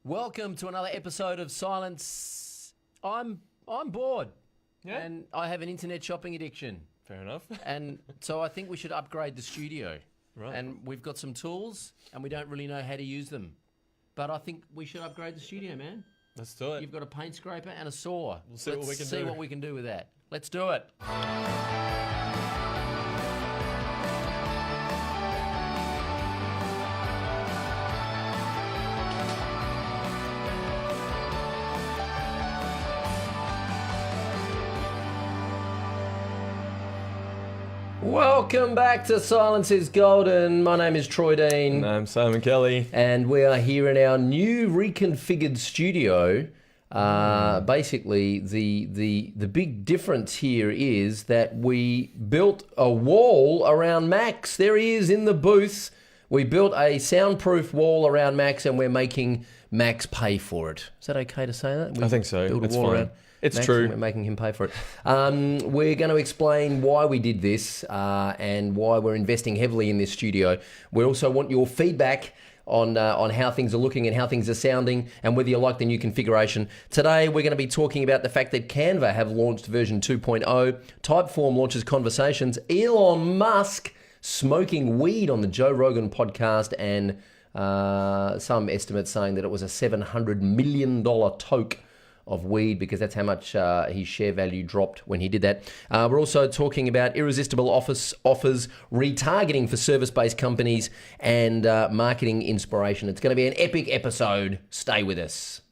Welcome to another episode of Silence. I'm bored. Yeah. And I have an internet shopping addiction. Fair enough. And so I think we should upgrade the studio. Right. And we've got some tools and we don't really know how to use them. But I think we should upgrade the studio, man. Let's do it. You've got a paint scraper and a saw. We'll see what we can do. what we can do with that. Let's do it. Welcome back to Silence is Golden. My name is Troy Dean. And I'm Simon Kelly. And we are here in our new reconfigured studio. Basically, the big difference here is that we built a wall around Max. There he is in the booth. We built a soundproof wall around Max and we're making Max pay for it. Is that okay to say that? I think so. Built a It's wall fine. around It's Max true. and we're making him pay for it. We're going to explain why we did this and why we're investing heavily in this studio. We also want your feedback on how things are looking and how things are sounding and whether you like the new configuration. Today, we're going to be talking about the fact that Canva have launched version 2.0, Typeform launches conversations, Elon Musk smoking weed on the Joe Rogan podcast, and some estimates saying that it was a $700 million toke of weed because that's how much his share value dropped when he did that. We're also talking about Irresistible offers retargeting for service-based companies and marketing inspiration. It's going to be an epic episode. Stay with us.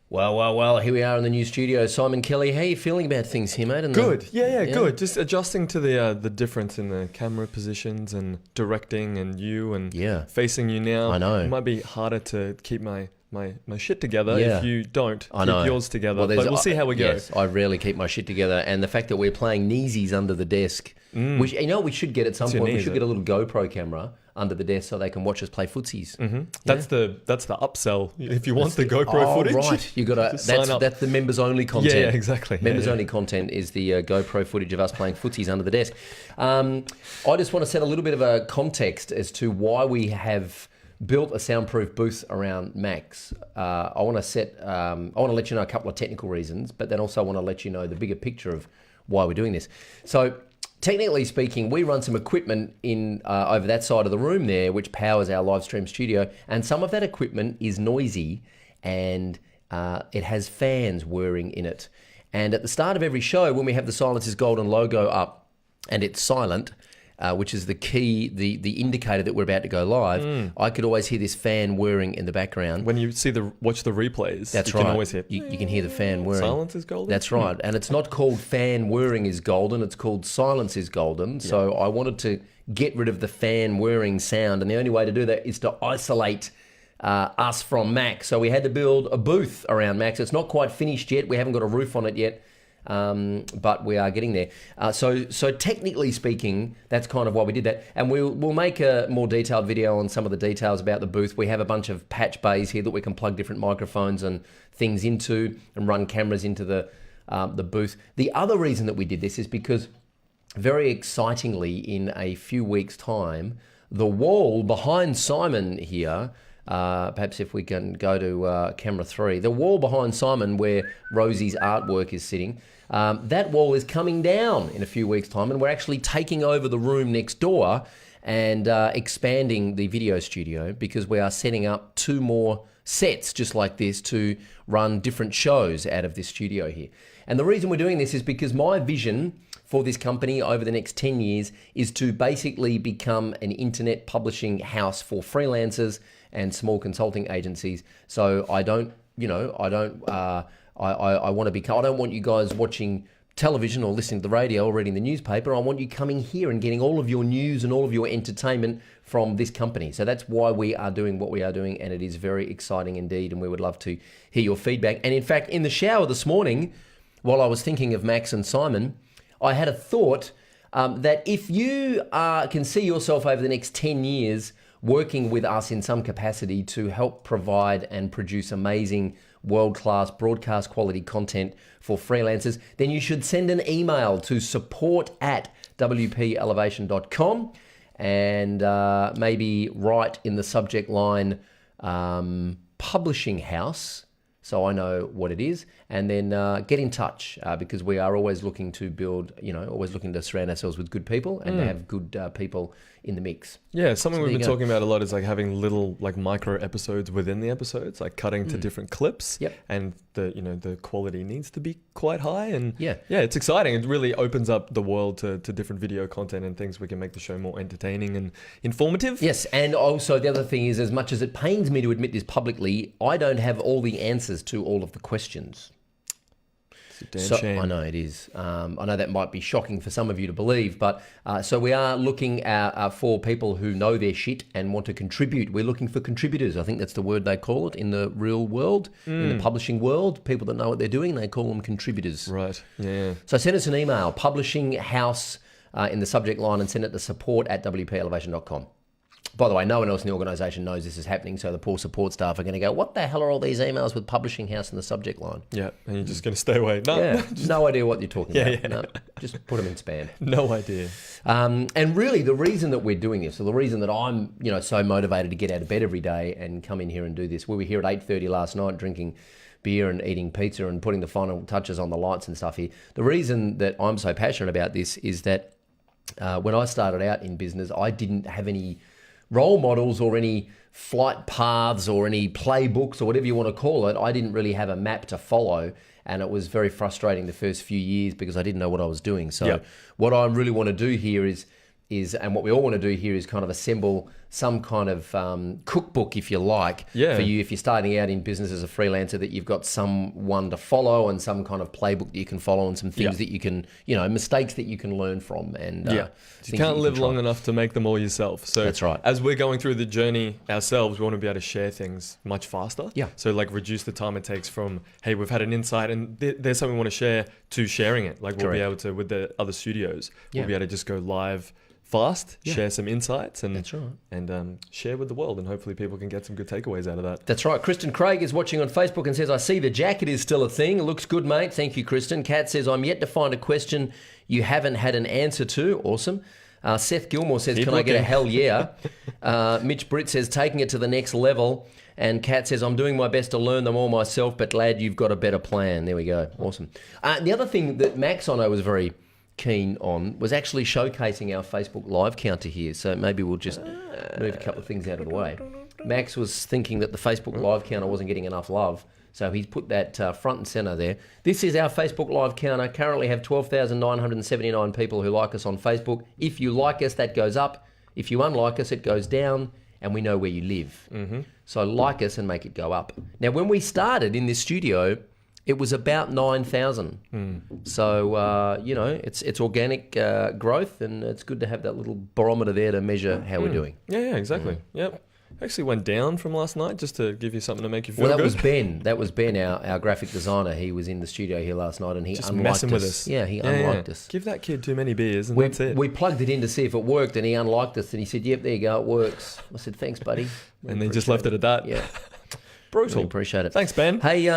Well, here we are in the new studio. Simon Kelly, how are you feeling about things here, mate? Good. Yeah, good. Just adjusting to the difference in the camera positions and directing and you and facing you now. I know. It might be harder to keep my shit together if you don't keep yours together. Well, but we'll see how we go. Yes, I rarely keep my shit together. And the fact that we're playing kneesies under the desk, which, we should get at some point. We should get a little GoPro camera under the desk so they can watch us play footsies. Mm-hmm. That's the upsell. If you want the GoPro footage, right, you got to. That's the members only content. Yeah, exactly. Members only content is the GoPro footage of us playing footsies under the desk. I just want to set a little bit of a context as to why we have built a soundproof booth around Max. I want to let you know a couple of technical reasons, but then also I want to let you know the bigger picture of why we're doing this. So, technically speaking, we run some equipment in over that side of the room there, which powers our live stream studio, and some of that equipment is noisy, and it has fans whirring in it. And at the start of every show, when we have the Silence is Golden logo up, and it's silent, which is the key, the indicator that we're about to go live, I could always hear this fan whirring in the background. When you watch the replays, that's you right. can always hear. You can hear the fan whirring. Silence is golden. That's right, and it's not called fan whirring is golden. It's called silence is golden. So I wanted to get rid of the fan whirring sound, and the only way to do that is to isolate us from Max. So we had to build a booth around Max. It's not quite finished yet. We haven't got a roof on it yet. But we are getting there. So technically speaking, that's kind of why we did that. And we'll make a more detailed video on some of the details about the booth. We have a bunch of patch bays here that we can plug different microphones and things into and run cameras into the booth. The other reason that we did this is because very excitingly, in a few weeks' time, the wall behind Simon here, perhaps if we can go to camera 3, the wall behind Simon where Rosie's artwork is sitting, that wall is coming down in a few weeks' time, and we're actually taking over the room next door and expanding the video studio because we are setting up 2 more sets just like this to run different shows out of this studio here. And the reason we're doing this is because my vision for this company over the next 10 years is to basically become an internet publishing house for freelancers and small consulting agencies. So I don't want you guys watching television or listening to the radio or reading the newspaper. I want you coming here and getting all of your news and all of your entertainment from this company. So that's why we are doing what we are doing, and it is very exciting indeed, and we would love to hear your feedback. And in fact, in the shower this morning, while I was thinking of Max and Simon, I had a thought that if you can see yourself over the next 10 years working with us in some capacity to help provide and produce amazing world-class broadcast quality content for freelancers, then you should send an email to support@wpelevation.com and maybe write in the subject line publishing house, so I know what it is, and then get in touch because we are always looking to build, always looking to surround ourselves with good people and to have good people in the mix. Yeah, something we've been talking about a lot is like having little like micro episodes within the episodes, like cutting to different clips. Yep. And the quality needs to be quite high. And yeah, it's exciting. It really opens up the world to different video content and things. We can make the show more entertaining and informative. Yes, and also the other thing is, as much as it pains me to admit this publicly, I don't have all the answers to all of the questions. It's a damn shame. I know it is. I know that might be shocking for some of you to believe, but so we are looking for people who know their shit and want to contribute. We're looking for contributors. I think that's the word they call it in the real world, in the publishing world. People that know what they're doing, they call them contributors. Right, yeah. So send us an email, publishing house in the subject line, and send it to support@wpelevation.com. By the way, no one else in the organisation knows this is happening, so the poor support staff are going to go, what the hell are all these emails with publishing house in the subject line? Yeah, and you're just going to stay away. No idea what you're talking about. Yeah. No, just put them in spam. No idea. And really, the reason that we're doing this, or the reason that I'm so motivated to get out of bed every day and come in here and do this, we were here at 8:30 last night drinking beer and eating pizza and putting the final touches on the lights and stuff here. The reason that I'm so passionate about this is that when I started out in business, I didn't have any role models or any flight paths or any playbooks or whatever you want to call it. I didn't really have a map to follow, and it was very frustrating the first few years because I didn't know what I was doing. So what I really want to do here is and what we all want to do here is kind of assemble some kind of cookbook, if you like, for you if you're starting out in business as a freelancer, that you've got someone to follow and some kind of playbook that you can follow and some things that you can, mistakes that you can learn from. And you can't live long enough to make them all yourself. So that's right. As we're going through the journey ourselves, we want to be able to share things much faster. Yeah. So like reduce the time it takes from, hey, we've had an insight and there's something we want to share, to sharing it. Like we'll be able to, with the other studios, we'll be able to just go live fast, share some insights, and that's right, and share with the world, and hopefully people can get some good takeaways out of that. That's right. Kristen Craig is watching on Facebook and says, I see the jacket is still a thing. It looks good, mate. Thank you, Kristen. Kat says, I'm yet to find a question you haven't had an answer to. Awesome. Seth Gilmore says, can I get a hell yeah? Mitch Britt says, taking it to the next level. And Kat says, I'm doing my best to learn them all myself, but glad you've got a better plan. There we go. Awesome. The other thing that Max, I know, was very keen on was actually showcasing our Facebook Live counter here. So maybe we'll just move a couple of things out of the way. Max was thinking that the Facebook Live counter wasn't getting enough love, so he's put that front and center there. This is our Facebook Live counter. Currently have 12,979 people who like us on Facebook. If you like us, that goes up. If you unlike us, it goes down, and we know where you live. So like us and make it go up. Now, when we started in this studio, it was about 9,000. So, it's organic growth, and it's good to have that little barometer there to measure how we're doing. Yeah, exactly. Yep. Actually went down from last night, just to give you something to make you feel good. Well, that was Ben, our graphic designer. He was in the studio here last night, and he just unliked messing us. with us. Yeah, he unliked us. Give that kid too many beers, and that's it. We plugged it in to see if it worked, and he unliked us, and he said, yep, there you go, it works. I said, thanks, buddy. And then just left it at that. Yeah. Brutal. Really appreciate it. Thanks, Ben. Hey,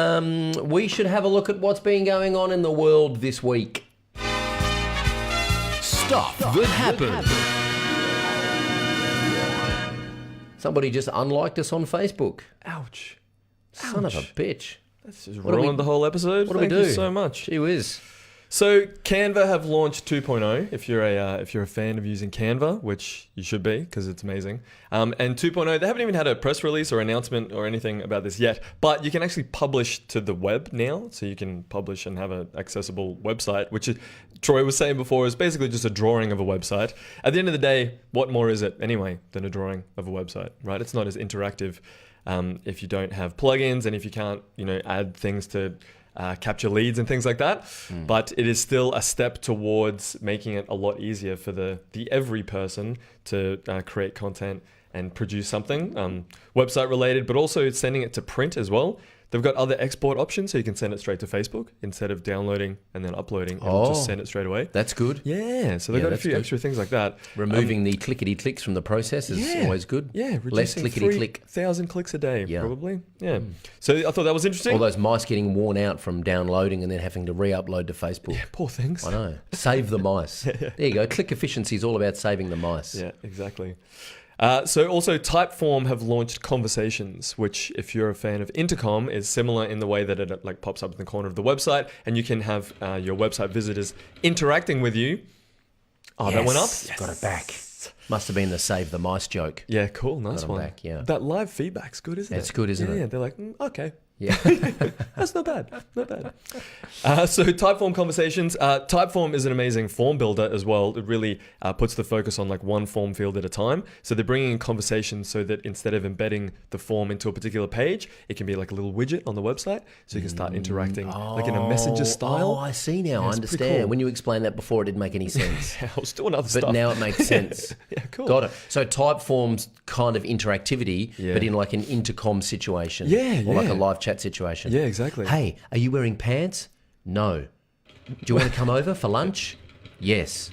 we should have a look at what's been going on in the world this week. Stuff that happened. Somebody just unliked us on Facebook. Ouch. Son of a bitch. That's just ruined the whole episode. What do we do? Thank you so much. Gee whiz. So Canva have launched 2.0. If you're a fan of using Canva, which you should be because it's amazing. And 2.0, they haven't even had a press release or announcement or anything about this yet. But you can actually publish to the web now, so you can publish and have an accessible website, which Troy was saying before is basically just a drawing of a website. At the end of the day, what more is it anyway than a drawing of a website, right? It's not as interactive if you don't have plugins and if you can't, add things to capture leads and things like that. But it is still a step towards making it a lot easier for the every person to create content and produce something website related, but also sending it to print as well. They've got other export options, so you can send it straight to Facebook instead of downloading and then uploading. It'll just send it straight away. That's good. Yeah, so they've got a few extra things like that. Removing the clickety-clicks from the process is always good. Yeah, less reducing clickety-click. 3,000 clicks a day, probably. Yeah. So I thought that was interesting. All those mice getting worn out from downloading and then having to re-upload to Facebook. Yeah, poor things. I know. Save the mice. There you go. Click efficiency is all about saving the mice. Yeah, exactly. So also Typeform have launched Conversations, which if you're a fan of Intercom is similar in the way that it like pops up in the corner of the website and you can have your website visitors interacting with you. Oh, that went up? Yes. Got it back. Must have been the save the mice joke. Yeah, cool. Nice one. Back, yeah. That live feedback's good, isn't it? It's good, isn't it? Yeah, they're like, okay. Yeah. That's not bad. Not bad. So Typeform Conversations. Typeform is an amazing form builder as well. It really puts the focus on like one form field at a time. So they're bringing in conversations so that instead of embedding the form into a particular page, it can be like a little widget on the website. So you can start interacting like in a messenger style. Oh, I see now. I understand. cool. When you explained that before, it didn't make any sense. I was doing other stuff. But now it makes sense. Yeah, cool. Got it. So Typeform's kind of interactivity, but in like an intercom situation. Yeah, Or like a live chat situation. Yeah, exactly. Hey, are you wearing pants? No. Do you want to come over for lunch? Yes.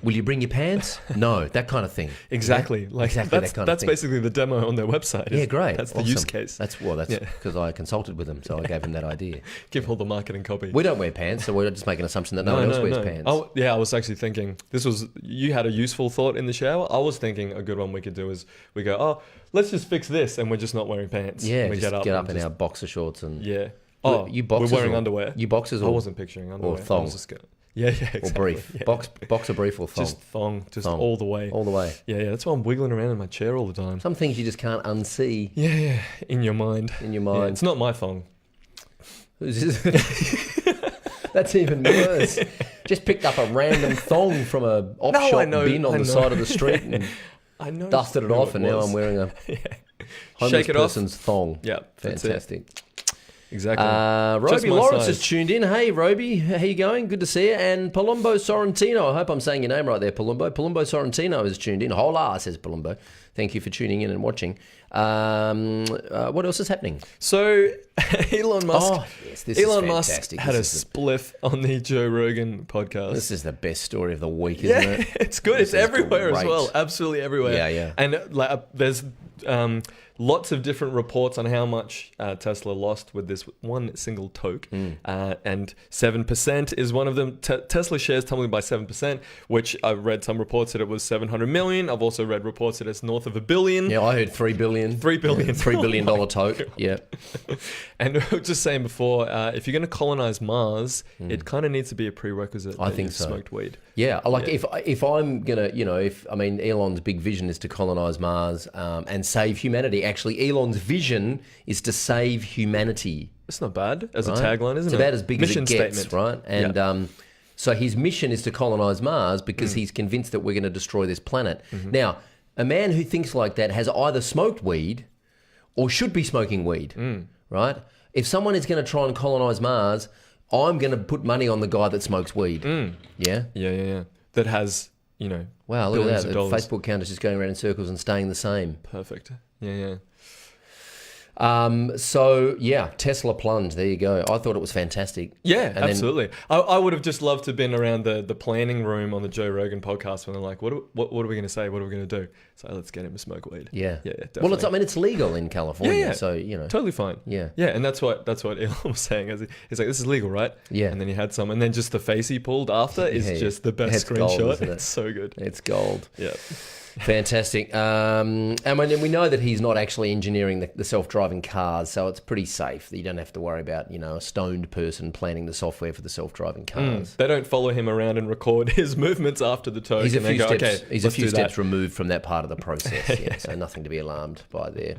Will you bring your pants? No. That kind of thing. Exactly. Yeah? Like exactly that kind of that's thing. basically the demo on their website. Yeah, great. That's the use case. That's because I consulted with them, so I gave them that idea. Give all the marketing copy. We don't wear pants, so we're just making an assumption that no one else wears pants. Oh, yeah, I was actually thinking you had a useful thought in the shower. I was thinking a good one we could do is we go, oh, let's just fix this, and we're just not wearing pants. Yeah, and we get up in our boxer shorts and Oh, you boxers we're wearing underwear. You boxers? I wasn't picturing underwear. Or thong. I was just gonna, yeah, exactly. Or brief. Yeah. Boxer brief or thong. Just thong, thong. all the way. All the way. Yeah. That's why I'm wiggling around in my chair all the time. Some things you just can't unsee. Yeah. In your mind. Yeah, it's not my thong. Who's this? That's even worse. Just picked up a random thong from a op-shop bin on the side of the street and I know. dusted it off, and now I'm wearing a homeless person's thong. Yeah, fantastic. Exactly. Roby Lawrence has tuned in. Hey, Roby, how you going? Good to see you. And Palumbo Sorrentino, I hope I'm saying your name right there, Palumbo. Palumbo Sorrentino has tuned in. Hola, says Palumbo. Thank you for tuning in and watching. What else is happening? So, Elon Musk. Oh, yes, this is fantastic. Had a spliff on the Joe Rogan podcast. This is the best story of the week, isn't it? It's good. It's everywhere as well. Absolutely everywhere. Yeah. And there's lots of different reports on how much Tesla lost with this one single toke. And 7% is one of them. Tesla shares tumbling by 7%, which I've read some reports that it was 700 million. I've also read reports that it's north of $1 billion. Yeah, I heard 3 billion. $3 billion toke. Yeah. And we were just saying before, if you're going to colonize Mars, it kind of needs to be a prerequisite. I think so. Smoked weed. Yeah, if I'm gonna, Elon's big vision is to colonize Mars and save humanity. Actually, Elon's vision is to save humanity. It's not bad as a tagline, isn't it? It's about as big mission as it gets, statement. right? And so his mission is to colonize Mars because he's convinced that we're going to destroy this planet. Now, a man who thinks like that has either smoked weed or should be smoking weed, right? If someone is going to try and colonize Mars, I'm going to put money on the guy that smokes weed. Yeah? Yeah. That has, wow, look at that. The dollars. Facebook count is just going around in circles and staying the same. Perfect. Yeah. So yeah, Tesla plunge. There you go. I thought it was fantastic. Yeah, and absolutely. I would have just loved to have been around the planning room on the Joe Rogan podcast when they're like, what are we going to say? What are we going to do? So let's get him to smoke weed. Yeah. Definitely. Well, it's legal in California. Yeah. So totally fine. Yeah. And that's what Elon was saying. He's like, this is legal, right? Yeah. And then he had some, and then just the face he pulled after is just the best screenshot. Gold, isn't it? It's so good. It's gold. Yeah. Fantastic. And we know that he's not actually engineering the self-driving cars, so it's pretty safe. You don't have to worry about, a stoned person planning the software for the self-driving cars. They don't follow him around and record his movements after the toke. He's a few steps, okay, he's a few steps removed from that part of the process. So nothing to be alarmed by there.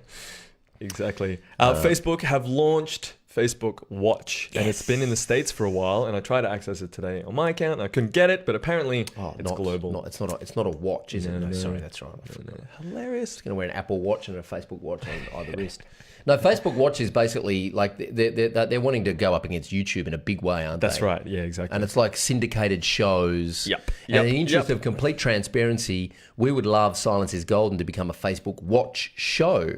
Exactly. Facebook have launched Facebook Watch, and it's been in the States for a while, and I tried to access it today on my account. I couldn't get it, but apparently it's global. It's not a watch, is it? No, sorry, that's right. Hilarious. It's going to wear an Apple Watch and a Facebook Watch on either wrist. No, Facebook Watch is basically like they're wanting to go up against YouTube in a big way, aren't they? That's right. Yeah, exactly. And it's like syndicated shows. Yep. And in the interest of complete transparency, we would love Silence is Golden to become a Facebook Watch show.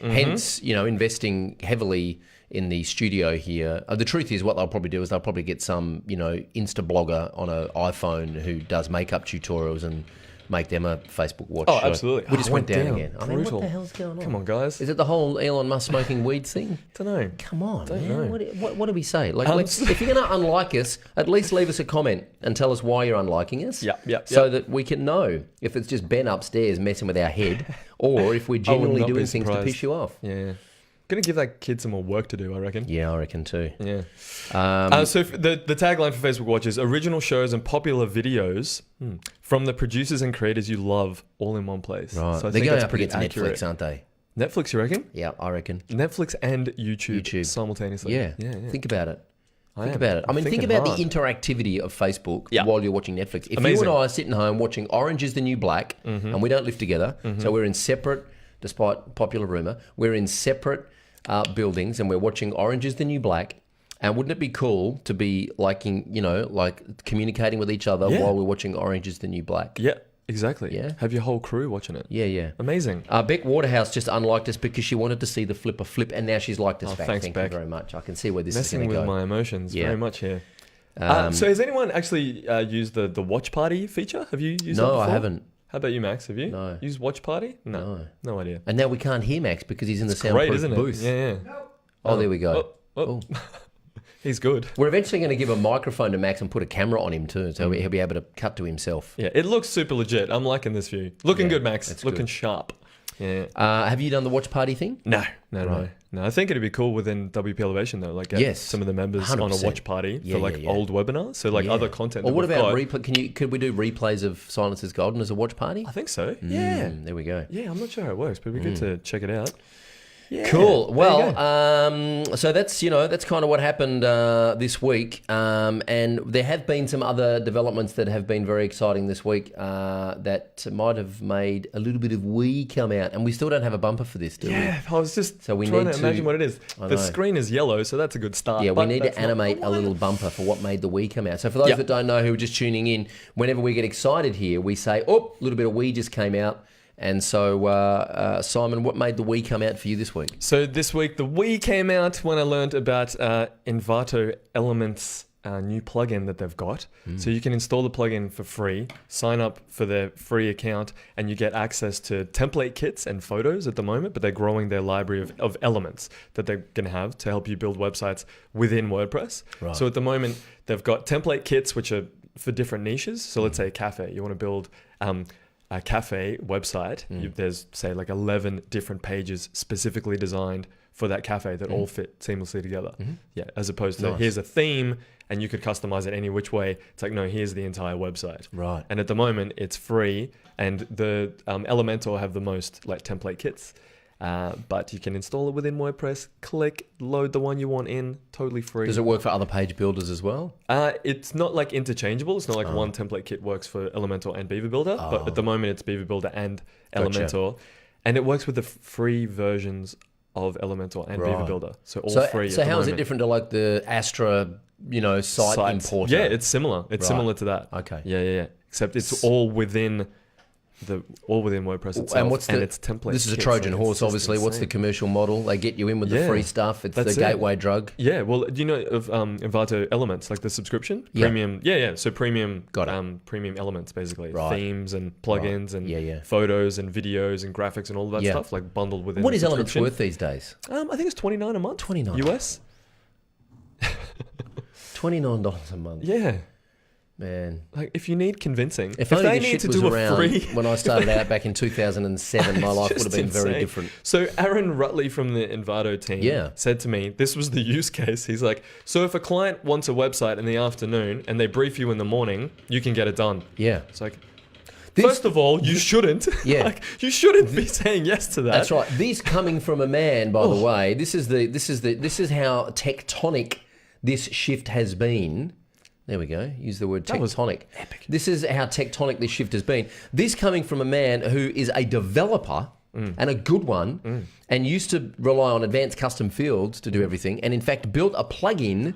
Hence, investing heavily in the studio here. The truth is, what they'll probably do is they'll probably get some, Insta blogger on an iPhone who does makeup tutorials and make them a Facebook Watch. Oh, absolutely. We just went down again. Brutal. I mean, what the hell's going on? Come on, guys. Is it the whole Elon Musk smoking weed thing? Don't know. Come on, Don't man. know. What do we say? Like, if you're going to unlike us, at least leave us a comment and tell us why you're unliking us. So that we can know if it's just Ben upstairs messing with our head or if we're genuinely doing things to piss you off. Yeah. Gonna give that kid some more work to do, I reckon. Yeah, I reckon too. Yeah. So the tagline for Facebook Watch is original shows and popular videos from the producers and creators you love, all in one place. Right. So I They're think going that's up pretty against accurate. Netflix, aren't they? Netflix, you reckon? Yeah, I reckon. Netflix and YouTube simultaneously. Yeah. Think about it. Think about it. I mean, think thinking about hard. the interactivity of Facebook Yeah. while you're watching Netflix. If Amazing. you and I are sitting home watching Orange is the New Black and we don't live together, so we're in separate, despite popular rumor, we're in separate buildings and we're watching Orange is the New Black. And wouldn't it be cool to be like communicating with each other while we're watching Orange is the New Black? Yeah, exactly. Yeah. Have your whole crew watching it. Yeah. Amazing. Beck Waterhouse just unliked us because she wanted to see the flip, and now she's liked us back. Thanks, Thank Beck. you very much. I can see where this Messing is going to with go. my emotions very much here. Um, So has anyone actually used the watch party feature? Have you used that No, before? I haven't. How about you, Max? Have you? No. Used watch party? No idea. And now we can't hear Max because he's in the It's great, soundproof isn't it? booth. Yeah. Oh, there we go. Oh. He's good. We're eventually going to give a microphone to Max and put a camera on him too, so he'll be able to cut to himself. Yeah, it looks super legit. I'm liking this view. Looking good, Max. that's Looking good. sharp. Yeah. Have you done the watch party thing? No. Right. I think it'd be cool within WP Elevation though, like get Yes, some of the members on a 100%. watch party Yeah, for yeah. old webinars. So other content. Or that what we've about got. replay? Could we do replays of Silence is Golden as a watch party? I think so. Yeah. There we go. Yeah, I'm not sure how it works, but it'd be good to check it out. Yeah, Cool. there you Well, go. so that's kind of what happened this week, and there have been some other developments that have been very exciting this week that might have made a little bit of wee come out, and we still don't have a bumper for this, do we? Yeah, I was just So we trying need to imagine what it is. I The know. screen is yellow, so that's a good start. Yeah, we but need that's to not animate the a one. little bumper for what made the Wii come out. So for those Yep. that don't know who are just tuning in, whenever we get excited here, we say, oh, a little bit of Wii just came out. And so, Simon, what made the Wii come out for you this week? So this week, the Wii came out when I learned about Envato Elements new plugin that they've got. So you can install the plugin for free, sign up for their free account, and you get access to template kits and photos at the moment, but they're growing their library of elements that they're going to have to help you build websites within WordPress. Right. So at the moment, they've got template kits, which are for different niches. So let's say a cafe. You want to build a cafe website. There's, say, 11 different pages specifically designed for that cafe that all fit seamlessly together. Yeah, as opposed to here's a theme and you could customize it any which way. It's like, no, here's the entire website. Right. And at the moment, it's free, and the Elementor have the most template kits. But you can install it within WordPress, click, load the one you want in, totally free. Does it work for other page builders as well? It's not interchangeable. It's not like one template kit works for Elementor and Beaver Builder, but at the moment it's Beaver Builder and Elementor. And it works with the free versions of Elementor and Beaver Builder. So all free. So how is it different to the Astra, site importer? Yeah, it's similar. It's similar to that. Okay. Yeah. Except it's all within WordPress itself, and it's template. This is a kits, Trojan it's horse, just obviously. What's the insane. commercial model? They get you in with the free stuff. It's That's the it. gateway drug. Yeah, well, do you know of Envato Elements, like the subscription? Yeah. Premium. Yeah. So premium, Got it. Premium elements, basically. Right. Themes and plugins and photos and videos and graphics and all of that stuff, bundled within What the is Elements subscription. worth these days? I think it's $29 a month. $29. US? $29 a month. Yeah. Man. If you need convincing, If they only this need shit to was do around a free... when I started out back in 2007, my life would have been very insane. different. So Aaron Rutley from the Envato team said to me, this was the use case. He's like, so if a client wants a website in the afternoon and they brief you in the morning, you can get it done. Yeah. It's like, first of all, you shouldn't. Yeah. You shouldn't be saying yes to that. That's right. This coming from a man, by the way, this is how tectonic this shift has been. There we go. Use the word tectonic. That was epic. This is how tectonic this shift has been. This coming from a man who is a developer and a good one and used to rely on advanced custom fields to do everything, and in fact built a plugin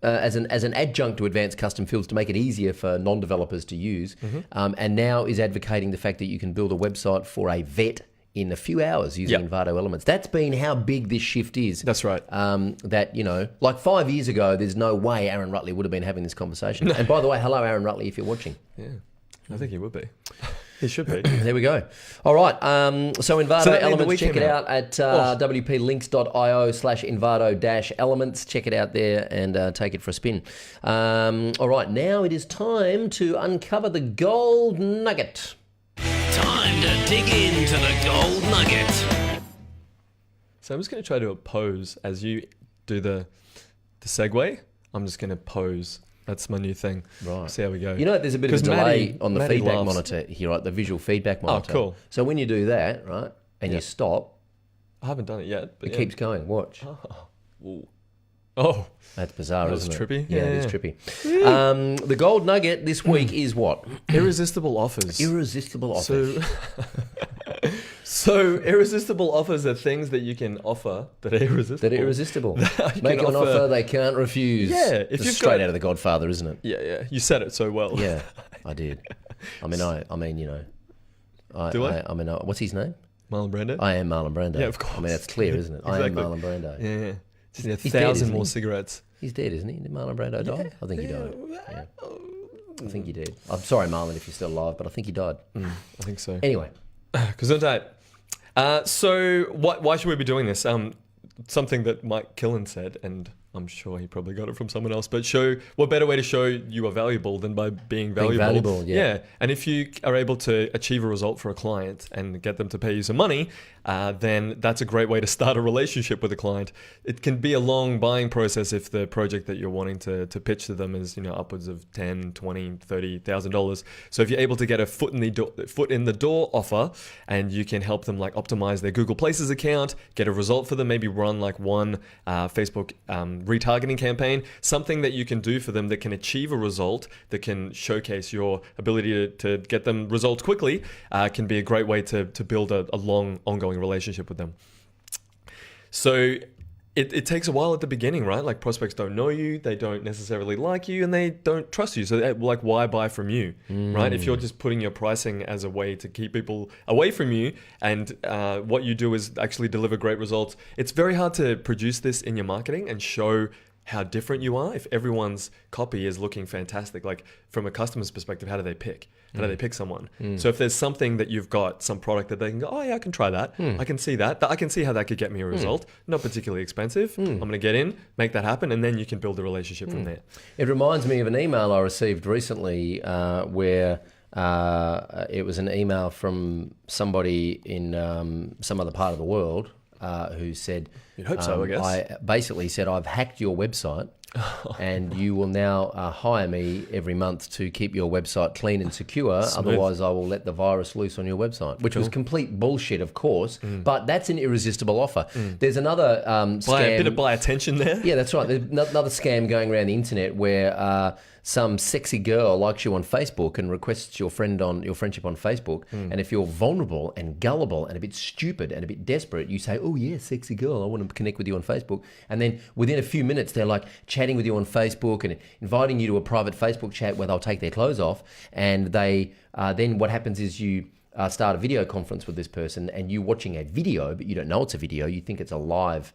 as an adjunct to advanced custom fields to make it easier for non-developers to use, and now is advocating the fact that you can build a website for a vet in a few hours using Envato Elements. That's been how big this shift is. That's right. That, like 5 years ago, there's no way Aaron Rutley would have been having this conversation. And by the way, hello, Aaron Rutley, if you're watching. Yeah, I think he would be. He should be. There we go. All right. So Envato Elements, check it out at wplinks.io/Envato-Elements. Check it out there and take it for a spin. All right. Now it is time to uncover the gold nugget. Time to dig into the gold nugget. So I'm just going to try to pose as you do the segue. I'm just going to pose. That's my new thing. Right. See how we go. You know, there's a bit of a delay on the Maddie feedback laughs. monitor here, right? The visual feedback monitor. Oh, cool. So when you do that, right, and you stop, I haven't done it yet. But it keeps going. Watch. Oh. That's bizarre, That was isn't it? trippy. Yeah, Yeah, it is yeah. trippy. The gold nugget this week is what? Irresistible offers. Irresistible offers. So irresistible offers are things that you can offer that are irresistible. That are irresistible. You Make can an offer they can't refuse. Yeah, if It's you've straight got- out of The Godfather, isn't it? Yeah. You said it so well. Yeah, I did. I mean, you know. Do I? I mean, what's his name? Marlon Brando? I am Marlon Brando. Yeah, of course. I mean, that's clear, isn't it? I am Exactly. Marlon Brando. Yeah. Just need He's dead, 1,000 isn't more he? cigarettes. He's dead, isn't he? Did Marlon Brando die? I think he died. Yeah. I think he did. I'm sorry, Marlon, if you're still alive, but I think he died. I think so. Anyway, Gesundheit. So why should we be doing this? Something that Mike Killen said, and I'm sure he probably got it from someone else, but what better way to show you are valuable than by being valuable? yeah. And if you are able to achieve a result for a client and get them to pay you some money, then that's a great way to start a relationship with a client. It can be a long buying process if the project that you're wanting to pitch to them is, upwards of $10,000, $20,000, $30,000. So if you're able to get a foot in the door offer, and you can help them like optimize their Google Places account, get a result for them, maybe run like one Facebook retargeting campaign, something that you can do for them that can achieve a result, that can showcase your ability to get them results quickly, can be a great way to build a long ongoing relationship with them. So it takes a while at the beginning, right? Like prospects don't know you, they don't necessarily like you, and they don't trust you. So like, why buy from you, right? If you're just putting your pricing as a way to keep people away from you, and what you do is actually deliver great results, it's very hard to produce this in your marketing and show how different you are if everyone's copy is looking fantastic. Like from a customer's perspective, how do they pick? How do they pick someone? So if there's something that you've got, some product that they can go, oh yeah, I can try that. I can see that. I can see how that could get me a result. Not particularly expensive. I'm going to get in, make that happen, and then you can build a relationship from there. it reminds me of an email I received recently where it was an email from somebody in some other part of the world who said, You'd hope so, I guess. I basically said, I've hacked your website and you will now hire me every month to keep your website clean and secure. Smooth. Otherwise, I will let the virus loose on your website, which was complete bullshit, of course. But that's an irresistible offer. There's another scam. Buy attention there. Yeah, that's right. There's another scam going around the internet where some sexy girl likes you on Facebook and requests your friendship on Facebook. And if you're vulnerable and gullible and a bit stupid and a bit desperate, you say, "Oh yeah, sexy girl, I want to connect with you on Facebook." And then within a few minutes, they're like chatting with you on Facebook and inviting you to a private Facebook chat where they'll take their clothes off. And they then what happens is you start a video conference with this person, and you watching a video, but you don't know it's a video. You think it's a live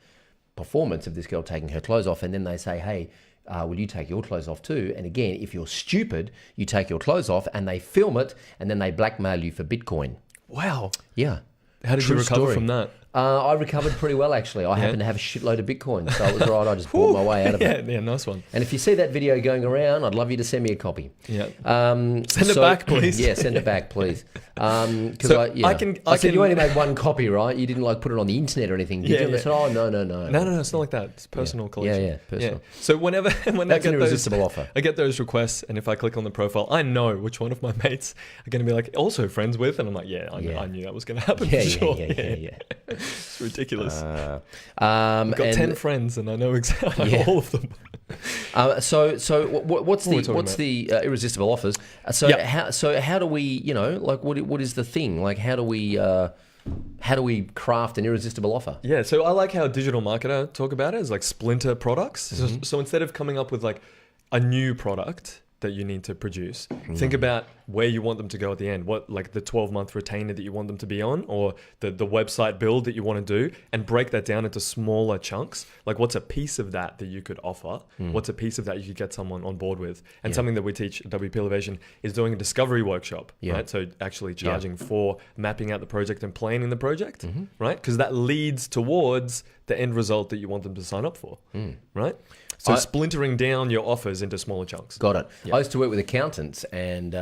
performance of this girl taking her clothes off, and then they say, "Hey, will you take your clothes off too?" And again, if you're stupid, you take your clothes off, and they film it, and then they blackmail you for Bitcoin. Wow. Yeah. How did True you recover story. from that? I recovered pretty well, actually. I happen to have a shitload of Bitcoin, so it was all right. I just bought my way out of it. Yeah, nice one. And if you see that video going around, I'd love you to send me a copy. Yeah. Send it back, please. Yeah, send it back, please. Because So I said can- you only made one copy, right? You didn't like put it on the internet or anything, did Yeah, you? And they yeah. said, "Oh, no. No, it's not like that. It's personal collection. Yeah, personal. So when That's I an get irresistible offer. I get those requests, and if I click on the profile, I know which one of my mates are going to be like also friends with, and I'm like, I knew that was going to happen for sure. Yeah. It's ridiculous. I've I've got 10 friends, and I know exactly all of them. So what's What are we talking the irresistible offers? So Yep. how do we what is the thing? Like how do we craft an irresistible offer? Yeah, so I like how digital marketer talk about it as like splinter products. So instead of coming up with like a new product, that you need to produce. Think about where you want them to go at the end. What, like the 12-month retainer that you want them to be on, or the website build that you want to do, and break that down into smaller chunks. Like, what's a piece of that you could offer? What's a piece of that you could get someone on board with? And something that we teach at WP Elevation is doing a discovery workshop, right? So actually charging for mapping out the project and planning the project, right? Because that leads towards the end result that you want them to sign up for, right? So splintering down your offers into smaller chunks. Got it. I used to work with accountants and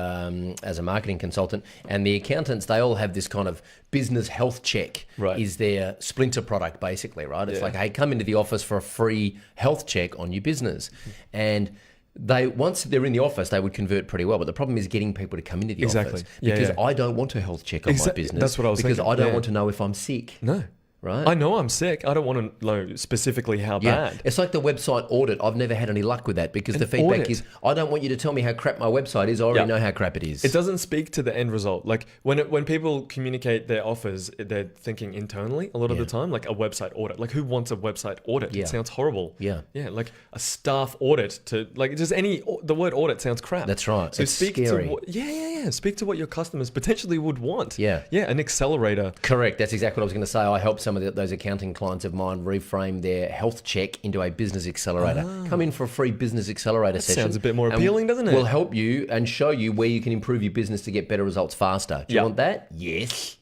as a marketing consultant, and the accountants, they all have this kind of business health check is their splinter product, basically, right? It's like, hey, come into the office for a free health check on your business. And once they're in the office, they would convert pretty well. But the problem is getting people to come into the office. Because I don't want a health check on my business. That's what I was thinking. Because I don't want to know if I'm sick. No. Right? I know I'm sick. I don't want to know specifically how bad. It's like the website audit. I've never had any luck with that because the feedback is, I don't want you to tell me how crap my website is. I already know how crap it is. It doesn't speak to the end result. Like when people communicate their offers, they're thinking internally a lot of the time, like a website audit. Like, who wants a website audit? It sounds horrible. Yeah. Like a staff audit the word audit sounds crap. That's right. So it's speak scary. Speak to what your customers potentially would want. Yeah. An accelerator. Correct. That's exactly what I was going to say. I help some of those accounting clients of mine reframe their health check into a business accelerator. Come in for a free business accelerator session. Sounds a bit more appealing, doesn't it? We'll help you and show you where you can improve your business to get better results faster. Do you want that? Yes.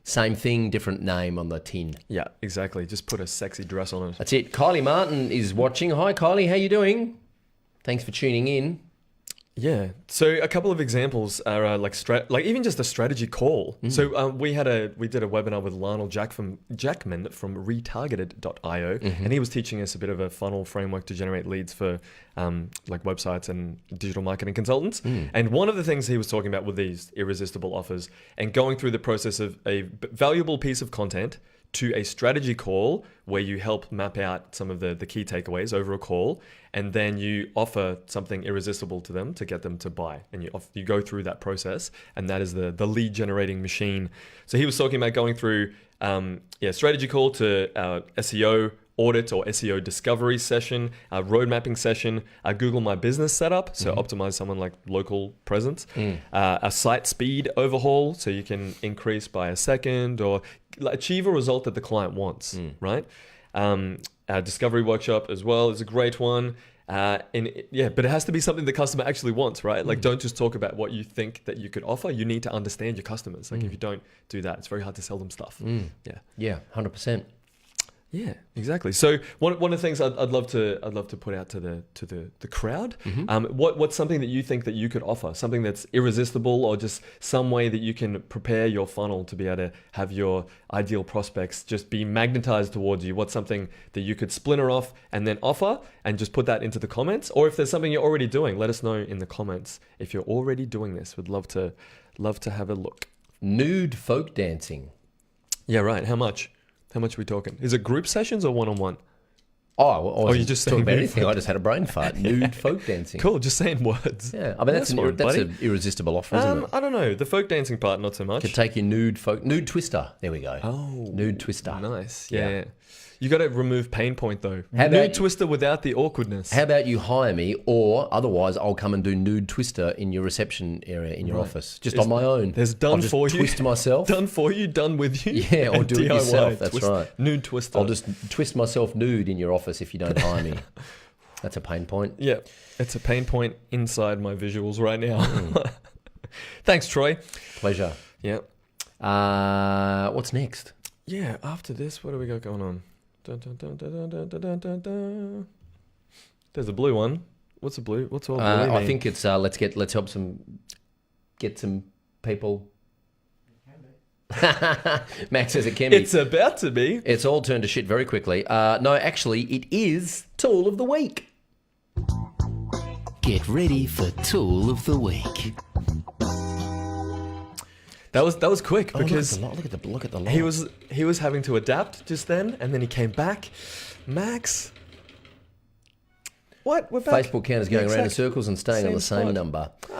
Same thing, different name on the tin. Yeah, exactly. Just put a sexy dress on it. That's it. Kylie Martin is watching. Hi, Kylie. How you doing? Thanks for tuning in. Yeah. So a couple of examples are like even just a strategy call. So we did a webinar with Lionel Jackman from retargeted.io, and he was teaching us a bit of a funnel framework to generate leads for like websites and digital marketing consultants. And one of the things he was talking about with these irresistible offers and going through the process of a valuable piece of content to a strategy call where you help map out some of the key takeaways over a call, and then you offer something irresistible to them to get them to buy. And you go through that process, and that is the lead generating machine. So he was talking about going through strategy call to SEO audit or SEO discovery session, a road mapping session, a Google My Business setup, so optimize someone like local presence, a site speed overhaul, so you can increase by a second or achieve a result that the client wants, right? A discovery workshop as well is a great one. But it has to be something the customer actually wants, right? Like, don't just talk about what you think that you could offer. You need to understand your customers. Like, if you don't do that, it's very hard to sell them stuff. Yeah, 100%. Yeah, exactly. So one of the things I'd love to put out to the crowd, what's something that you think that you could offer, something that's irresistible, or just some way that you can prepare your funnel to be able to have your ideal prospects just be magnetized towards you? What's something that you could splinter off and then offer, and just put that into the comments? Or if there's something you're already doing, let us know in the comments. If you're already doing this, we'd love to have a look. Nude folk dancing. Yeah, right. How much? How much are we talking? Is it group sessions or one-on-one? You just talking about anything. I just had a brain fart. Nude folk dancing. Cool, just saying words. Yeah, I mean that's an irresistible offer, isn't it? I don't know. The folk dancing part, not so much. Could take your nude twister. There we go. Oh, nude twister. Nice. Yeah. You got to remove pain point though. Nude twister without the awkwardness. How about you hire me, or otherwise I'll come and do nude twister in your reception area in your office, just on my own. There's done I'll for just you. Twist myself. Done for you. Done with you. Yeah, or do it yourself. That's right. Nude twister. I'll just twist myself nude in your office if you don't hire me. That's a pain point. Yeah, it's a pain point inside my visuals right now. Thanks, Troy. Pleasure. Yeah. What's next? Yeah. After this, what do we got going on? Dun, dun, dun, dun, dun, dun, dun, dun, dun. There's a blue one. What's the blue? What's all blue? I think it's let's help get some people. Max says it can be. It's about to be. It's all turned to shit very quickly. No, actually, it is Tool of the Week. Get ready for Tool of the Week. That was quick because look at the lot. He was having to adapt just then, and then he came back. Max, what? We're back. Facebook count is going around in circles and staying on the same number. We've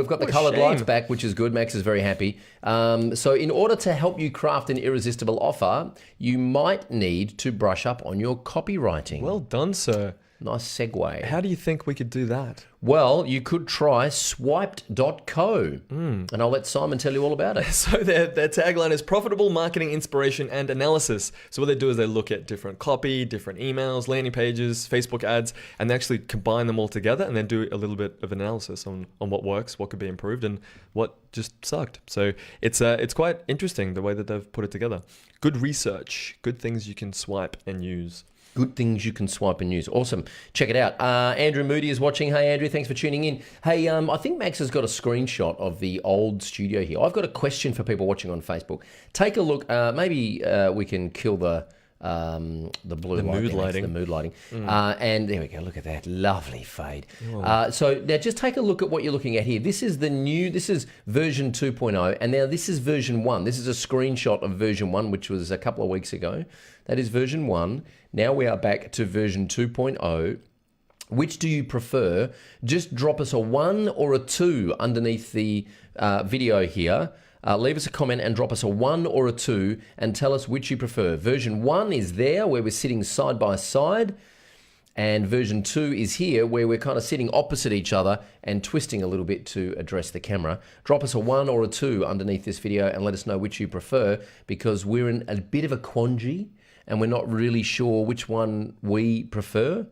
got the what a coloured shame. lights back, which is good. Max is very happy. So in order to help you craft an irresistible offer, you might need to brush up on your copywriting. Well done, sir. Nice segue. How do you think we could do that? Well, you could try swiped.co, and I'll let Simon tell you all about it. So their tagline is profitable marketing inspiration and analysis. So what they do is they look at different copy, different emails, landing pages, Facebook ads, and they actually combine them all together and then do a little bit of analysis on what works, what could be improved, and what just sucked. So it's quite interesting the way that they've put it together. Good research, good things you can swipe and use. Good things you can swipe and use. Awesome. Check it out. Andrew Moody is watching. Hey, Andrew, thanks for tuning in. Hey, I think Max has got a screenshot of the old studio here. I've got a question for people watching on Facebook. Take a look. Maybe we can kill the blue light. Mood lighting. The mood lighting. And there we go. Look at that. Lovely fade. So now just take a look at what you're looking at here. This is version 2.0. And now this is version 1. This is a screenshot of version 1, which was a couple of weeks ago. That is version 1. Now we are back to version 2.0. Which do you prefer? Just drop us a 1 or a 2 underneath the video here. Leave us a comment and drop us a 1 or a 2 and tell us which you prefer. Version 1 is there where we're sitting side by side, and version 2 is here where we're kind of sitting opposite each other and twisting a little bit to address the camera. Drop us a 1 or a 2 underneath this video and let us know which you prefer, because we're in a bit of a quandary and we're not really sure which one we prefer.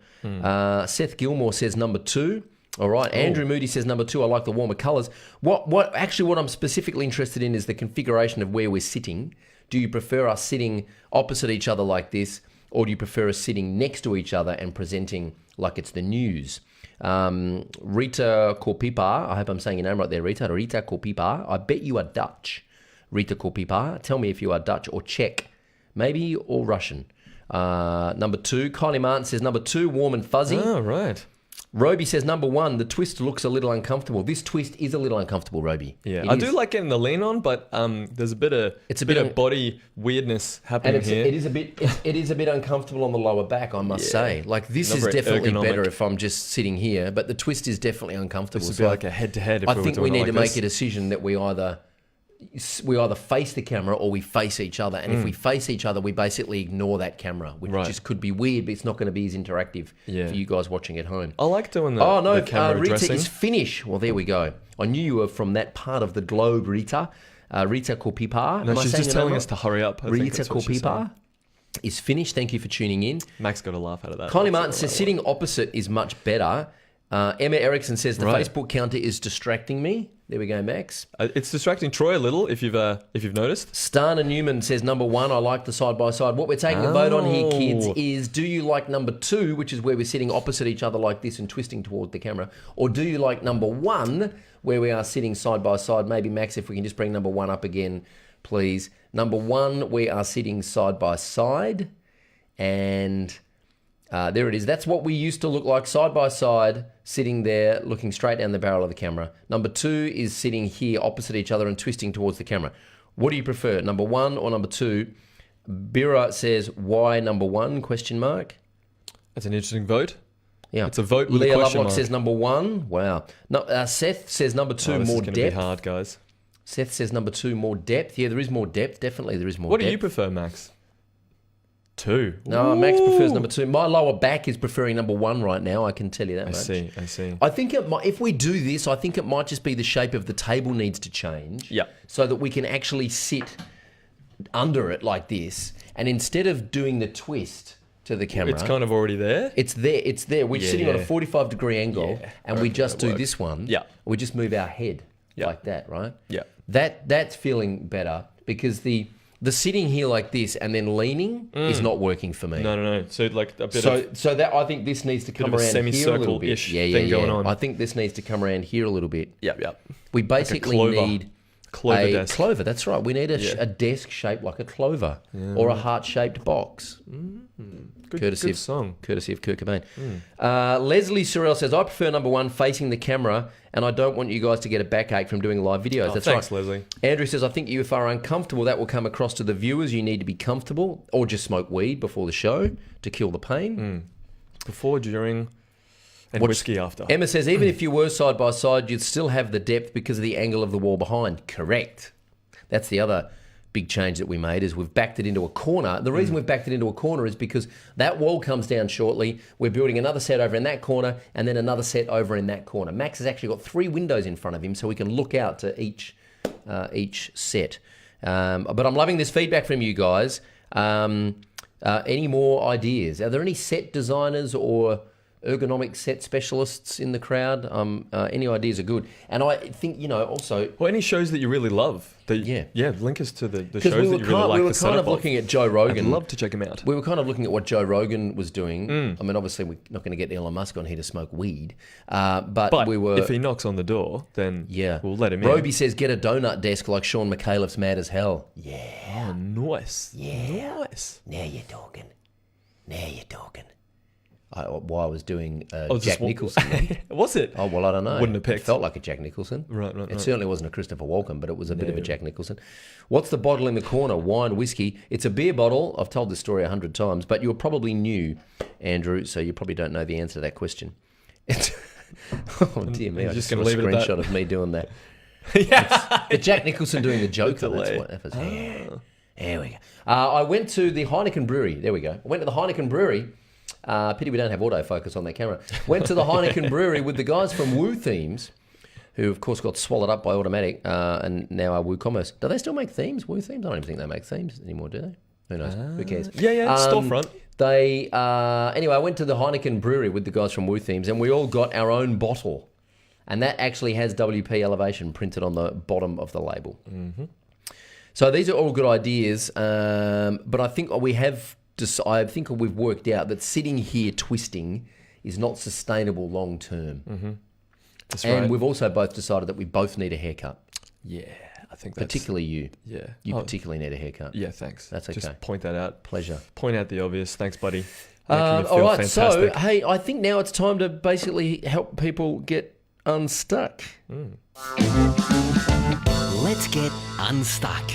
Seth Gilmore says number 2. All right, Andrew Moody says number 2, I like the warmer colours. What I'm specifically interested in is the configuration of where we're sitting. Do you prefer us sitting opposite each other like this, or do you prefer us sitting next to each other and presenting like it's the news? Rita Korpipa, I hope I'm saying your name right there, Rita Korpipa. I bet you are Dutch. Rita Korpipa, tell me if you are Dutch or Czech, maybe, or Russian. Number 2, Kylie Martin says number 2, warm and fuzzy. Oh, right. Roby says number 1, the twist looks a little uncomfortable. This twist is a little uncomfortable, Roby. Yeah, I do like getting the lean on, but there's a bit of body weirdness happening here. It is a bit uncomfortable on the lower back, I must say. Like this is definitely better if I'm just sitting here, but the twist is definitely uncomfortable. This would be like a head-to-head. I think we need to make a decision that we either face the camera or we face each other. And if we face each other, we basically ignore that camera, which just could be weird, but it's not going to be as interactive for you guys watching at home. I like doing the camera Rita addressing. is Finnish. Well, there we go. I knew you were from that part of the globe, Rita. Rita Korpipa. No, she's just telling us to hurry up. Rita Korpipa is Finnish. Thank you for tuning in. Max got a laugh out of that. Kylie Martin says sitting opposite is much better. Emma Erickson says the Facebook counter is distracting me. There we go, Max. It's distracting Troy a little, if you've noticed. Stana Newman says number 1, I like the side by side. What we're taking a vote on here, kids, is do you like number 2, which is where we're sitting opposite each other like this and twisting toward the camera, or do you like number 1, where we are sitting side by side? Maybe Max, if we can just bring number 1 up again, please. Number 1, we are sitting side by side, and there it is. That's what we used to look like, side by side, sitting there, looking straight down the barrel of the camera. Number 2 is sitting here opposite each other and twisting towards the camera. What do you prefer, number 1 or number 2? Bira says, why number 1, question mark? That's an interesting vote. Yeah. It's a vote with Leah a question Lovelock mark. says number 1. Wow. No, Seth says number 2, this more is gonna depth. be hard, guys. Seth says number 2, more depth. Yeah, there is more depth. Definitely there is more What depth. do you prefer, Max? 2. No, Max prefers number 2. My lower back is preferring number 1 right now. I can tell you that much. I see. I think it might, if we do this, I think it might just be the shape of the table needs to change. Yeah. So that we can actually sit under it like this, and instead of doing the twist to the camera, It's kind of already there. It's there. We're sitting on a 45-degree angle, and we just do works. this one. Yeah. We just move our head like that, right? Yeah. That's feeling better, because the sitting here like this and then leaning is not working for me. No. So like a bit So that I think this needs to come of a around here a little bit. semicircle-ish thing going on. I think this needs to come around here a little bit. Yep. We basically clover. need Clover a desk. clover. That's right. We need a desk shaped like a clover or a heart-shaped box. Courtesy good song. Courtesy of Kurt Cobain. Leslie Sorrell says, I prefer number 1, facing the camera, and I don't want you guys to get a backache from doing live videos. That's thanks, right. Leslie. Andrew says, I think if are uncomfortable, that will come across to the viewers. You need to be comfortable, or just smoke weed before the show to kill the pain. Before, during, and whiskey after. Emma says, even if you were side by side, you'd still have the depth because of the angle of the wall behind. Correct. That's the other big change that we made is we've backed it into a corner. The reason we've backed it into a corner is because that wall comes down shortly. We're building another set over in that corner and then another set over in that corner. Max has actually got 3 windows in front of him so we can look out to each set. But I'm loving this feedback from you guys. Any more ideas? Are there any set designers or ergonomic set specialists in the crowd? Any ideas are good. And I think, also... Well, any shows that you really love. Link us to the shows that you really like. We were kind of looking at Joe Rogan. I'd love to check him out. We were kind of looking at what Joe Rogan was doing. I mean, obviously, we're not going to get Elon Musk on here to smoke weed. But we were... if he knocks on the door, then we'll let him in. Roby says, get a donut desk like Sean McAuliffe's Mad as Hell. Yeah. Oh, nice. Yeah. Nice. Now you're talking. While I was doing Jack Nicholson. Was it? Oh, well, I don't know. Wouldn't have picked. It felt like a Jack Nicholson. Right. It certainly wasn't a Christopher Walken, but it was a bit of a Jack Nicholson. What's the bottle in the corner? Wine, whiskey. It's a beer bottle. I've told this story 100 times, but you're probably new, Andrew, so you probably don't know the answer to that question. Oh, dear me. I just got a screenshot of me doing that. The Jack Nicholson doing the Joker. That's what that was. There we go. I went to the Heineken Brewery. There we go. I went to the Heineken Brewery. Pity we don't have autofocus on that camera. Went to the Heineken Brewery with the guys from Woo Themes, who of course got swallowed up by Automatic and now are WooCommerce. Do they still make themes, Woo Themes? I don't even think they make themes anymore, do they? Who knows? Who cares? Storefront. Anyway, I went to the Heineken Brewery with the guys from Woo Themes and we all got our own bottle. And that actually has WP Elevation printed on the bottom of the label. Mm-hmm. So these are all good ideas, but I think we've worked out that sitting here twisting is not sustainable long term. Mm-hmm. That's and right. we've also both decided that we both need a haircut. Yeah, I think that's... Particularly you. Yeah. You particularly need a haircut. Yeah, thanks. That's okay. Just point that out. Pleasure. Point out the obvious. Thanks, buddy. All right, fantastic. So, hey, I think now it's time to basically help people get unstuck. Let's get unstuck.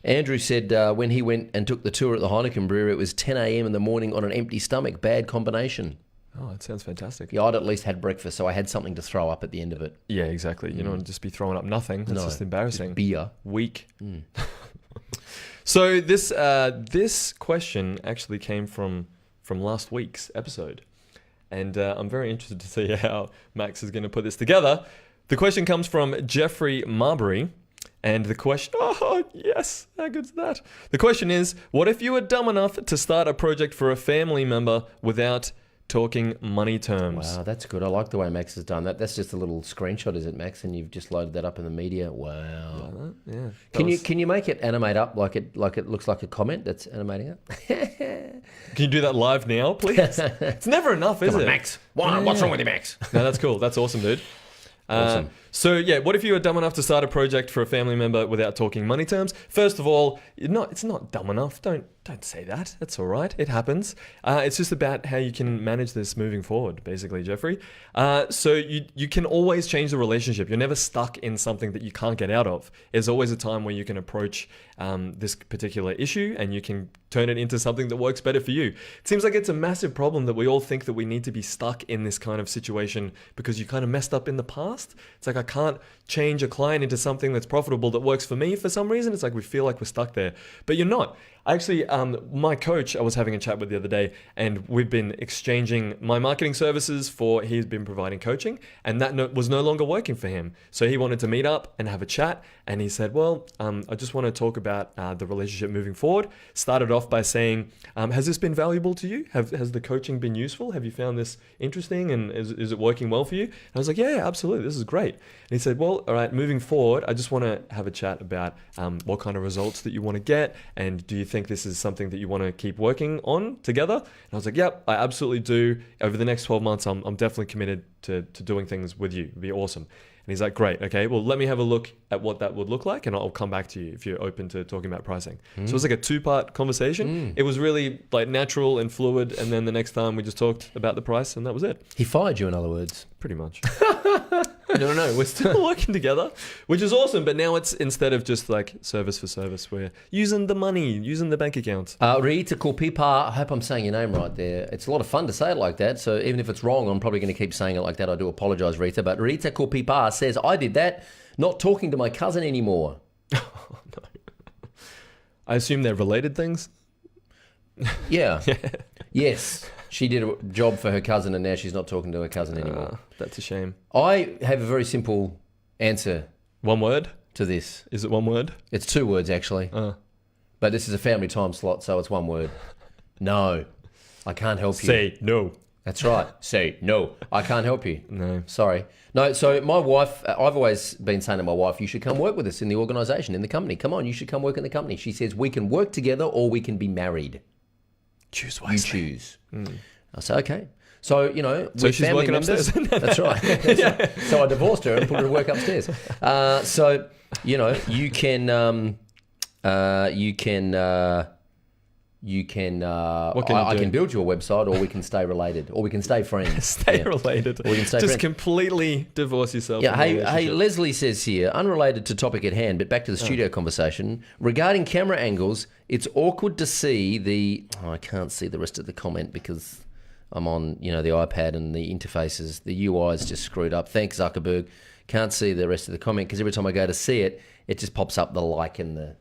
Andrew said when he went and took the tour at the Heineken Brewery, it was 10 a.m. in the morning on an empty stomach. Bad combination. Oh, that sounds fantastic. Yeah, I'd at least had breakfast, so I had something to throw up at the end of it. Yeah, exactly. You don't want to just be throwing up nothing. That's just embarrassing. Just beer. Weak. So this question actually came from last week's episode. And I'm very interested to see how Max is going to put this together. The question comes from Jeffrey Marbury. And the question, oh yes, how good's that? The question is, what if you were dumb enough to start a project for a family member without talking money terms? Wow, that's good. I like the way Max has done that. That's just a little screenshot, is it, Max? And you've just loaded that up in the media. Wow. Yeah. Can you make it animate up like it looks like a comment that's animating up? Can you do that live now, please? It's never enough, is Come on, it? Max. What's wrong with you, Max? No, that's cool. That's awesome, dude. Awesome. So yeah, what if you were dumb enough to start a project for a family member without talking money terms? First of all, it's not dumb enough. Don't say that. That's all right. It happens. It's just about how you can manage this moving forward, basically, Jeffrey. So you can always change the relationship. You're never stuck in something that you can't get out of. There's always a time where you can approach this particular issue and you can turn it into something that works better for you. It seems like it's a massive problem that we all think that we need to be stuck in this kind of situation because you kind of messed up in the past. It's like I can't change a client into something that's profitable that works for me for some reason. It's like we feel like we're stuck there, but you're not. Actually, my coach, I was having a chat with the other day, and we've been exchanging my marketing services for he's been providing coaching, and that was no longer working for him. So he wanted to meet up and have a chat, and he said, well, I just want to talk about the relationship moving forward. Started off by saying, has this been valuable to you? Has the coaching been useful? Have you found this interesting, and is it working well for you? And I was like, yeah, absolutely, this is great. And he said, well, all right, moving forward, I just want to have a chat about what kind of results that you want to get, and do you think this is something that you want to keep working on together? And I was like, yep, I absolutely do. Over the next 12 months, I'm definitely committed to doing things with you. It'd be awesome. And he's like, great, okay, well, let me have a look at what that would look like, and I'll come back to you if you're open to talking about pricing. So it was like a 2-part conversation. It was really like natural and fluid, and then the next time we just talked about the price, and that was it. He fired you, in other words. Pretty much. No, we're still working together, which is awesome. But now it's, instead of just like service for service, we're using the money, using the bank account. Rita Kulpipa, I hope I'm saying your name right there. It's a lot of fun to say it like that. So even if it's wrong, I'm probably going to keep saying it like that. I do apologize, Rita. But Rita Kulpipa says, I did that, not talking to my cousin anymore. I assume they're related things. Yeah. Yes. She did a job for her cousin and now she's not talking to her cousin anymore. That's a shame. I have a very simple answer One word? to this. Is it one word? It's 2 words, actually. But this is a family time slot, so it's 1 word. No. I can't help you. Say no. That's right. Say no. I can't help you. No. Sorry. No, so my wife, I've always been saying to my wife, you should come work with us in the organisation, in the company. Come on, you should come work in the company. She says, we can work together or we can be married. Choose wisely. You choose. I say, okay. So, you know, So we're she's family working members. upstairs. That's right. That's right. So I divorced her and put her to work upstairs. So, you know, you can I can build you a website, or we can stay related, or we can stay friends. Stay related. Or we can stay Just friends. completely divorce yourself. Yeah, from the hey, relationship. Leslie says here, unrelated to topic at hand, but back to the studio conversation. Regarding camera angles, it's awkward to see the... Oh, I can't see the rest of the comment because I'm on, you know, the iPad and the interfaces. The UI is just screwed up. Thanks, Zuckerberg. Can't see the rest of the comment because every time I go to see it, it just pops up the like and the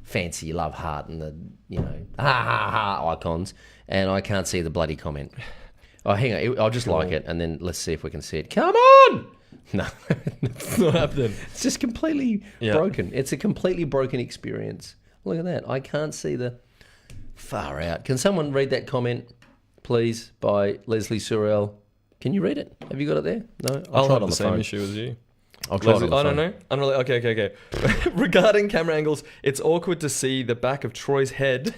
fancy love heart and the, you know, ha ha ha icons, and I can't see the bloody comment. Oh, hang on. I'll just like it, and then let's see if we can see it. Come on! No. It's not happening. It's just completely broken. It's a completely broken experience. Look at that. I can't see the... Far out. Can someone read that comment, please, by Leslie Surrell? Can you read it? Have you got it there? No? I'll try have it on the phone. same issue as you. I'll try Leslie, it on the phone. no. Unrelated. Okay. Regarding camera angles, it's awkward to see the back of Troy's head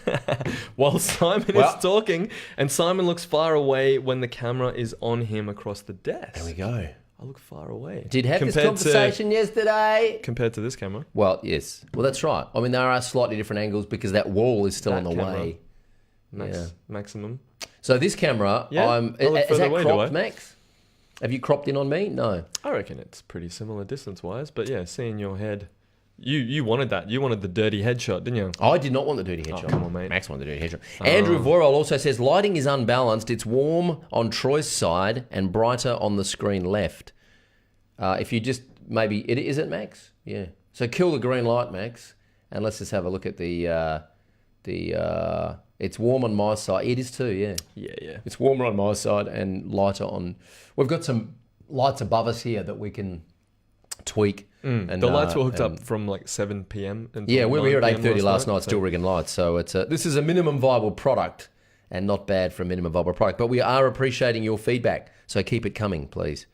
while Simon is talking, and Simon looks far away when the camera is on him across the desk. There we go. I look far away. Did have this conversation yesterday. Compared to this camera. Well, yes. Well, that's right. I mean, there are slightly different angles because that wall is still That on the camera. way. Maximum. So this camera, Yeah, I look is further that away, do cropped, I? Max? Have you cropped in on me? No. I reckon it's pretty similar distance-wise, but yeah, seeing your head. You wanted that. You wanted the dirty headshot, didn't you? I did not want the dirty headshot. Come on, mate. Max wanted the dirty headshot. Andrew Vorol also says, lighting is unbalanced. It's warm on Troy's side and brighter on the screen left. If you just maybe... Is it, Max? Yeah. So kill the green light, Max, and let's just have a look at the it's warm on my side. It is too, yeah. Yeah. It's warmer on my side and lighter on... We've got some lights above us here that we can tweak. And, The lights were hooked up from like 7 p.m. until Yeah, we were here at 9 p.m. 8:30 last night, still rigging lights. So this is a minimum viable product and not bad for a minimum viable product. But we are appreciating your feedback, so keep it coming, please.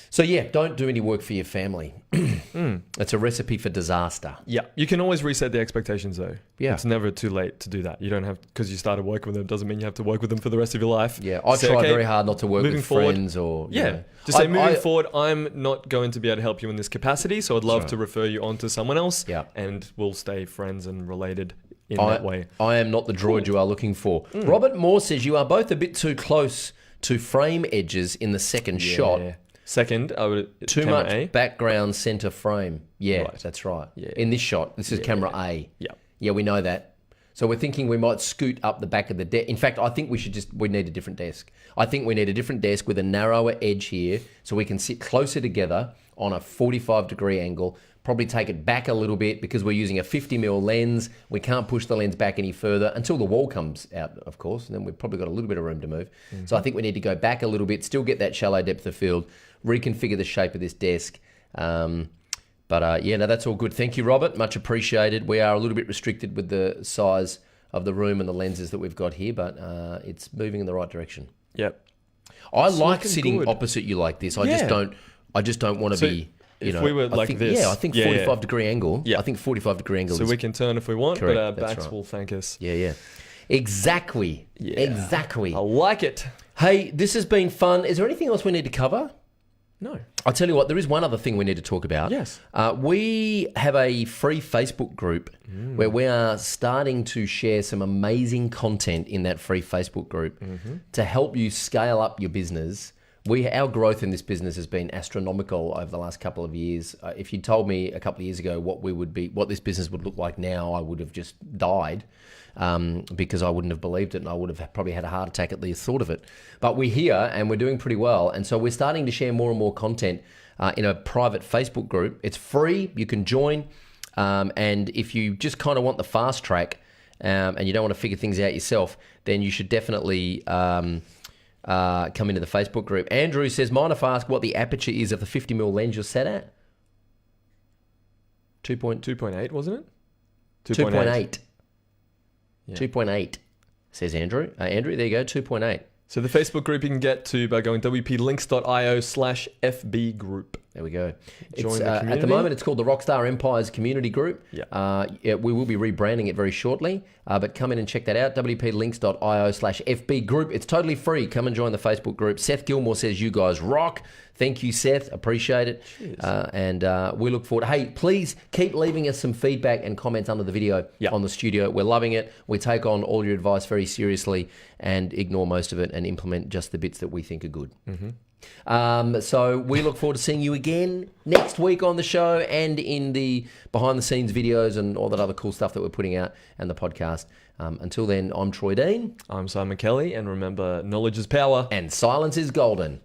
So yeah, don't do any work for your family. It's a recipe for disaster. Yeah, you can always reset the expectations though. Yeah. It's never too late to do that. You don't have, because you started working with them doesn't mean you have to work with them for the rest of your life. Yeah, I Say, try okay, very hard not to work moving with forward, friends or... you Yeah, know. just say moving forward, I'm not going to be able to help you in this capacity, so I'd love Sure. to refer you on to someone else, Yeah. and we'll stay friends and related in that way. I am not the droid you are looking for. Robert Moore says you are both a bit too close to frame edges in the second shot. Second, I would Too camera much A. background center frame. Yeah, Right. that's right. Yeah. In this shot, this is camera A. Yeah. Yeah, we know that. So we're thinking we might scoot up the back of the desk. In fact, I think we need a different desk. I think we need a different desk with a narrower edge here so we can sit closer together on a 45-degree angle. Probably take it back a little bit because we're using a 50mm lens. We can't push the lens back any further until the wall comes out, of course, and then we've probably got a little bit of room to move. So I think we need to go back a little bit, still get that shallow depth of field, reconfigure the shape of this desk. That's all good. Thank you, Robert. Much appreciated. We are a little bit restricted with the size of the room and the lenses that we've got here, but it's moving in the right direction. Yep. I It's like looking sitting good. opposite you like this. I Yeah. just don't want to So be... if we were I like think, this- Yeah, I think yeah, 45-degree angle. Yeah. I think 45-degree angle So is... we can turn if we want, Correct, but our that's backs right. will thank us. Yeah. Exactly. Yeah. Exactly. I like it. Hey, this has been fun. Is there anything else we need to cover? No. I'll tell you what, there is one other thing we need to talk about. Yes. We have a free Facebook group where we are starting to share some amazing content in that free Facebook group to help you scale up your business. Our growth in this business has been astronomical over the last couple of years. If you told me a couple of years ago what this business would look like now, I would have just died. Because I wouldn't have believed it and I would have probably had a heart attack at the thought of it. But we're here and we're doing pretty well. And so we're starting to share more and more content in a private Facebook group. It's free. You can join. And if you just kind of want the fast track and you don't want to figure things out yourself, then you should definitely come into the Facebook group. Andrew says, mind if I ask what the aperture is of the 50mm lens you're set at? 2.8, wasn't it? 2.8. Yeah. 2.8, says Andrew. Andrew, there you go, 2.8. So the Facebook group you can get to by going wplinks.io/FB group. There we go. Join the At the community. moment, it's called the Rockstar Empires Community Group. Yeah. We will be rebranding it very shortly, but come in and check that out, wplinks.io/FB group. It's totally free. Come and join the Facebook group. Seth Gilmore says, you guys rock. Thank you, Seth. Appreciate it. And we look forward. Hey, please keep leaving us some feedback and comments under the video on the studio. We're loving it. We take on all your advice very seriously and ignore most of it and implement just the bits that we think are good. So we look forward to seeing you again next week on the show and in the behind the scenes videos and all that other cool stuff that we're putting out and the podcast. Until then, I'm Troy Dean. I'm Simon Kelly, and remember, knowledge is power. And silence is golden.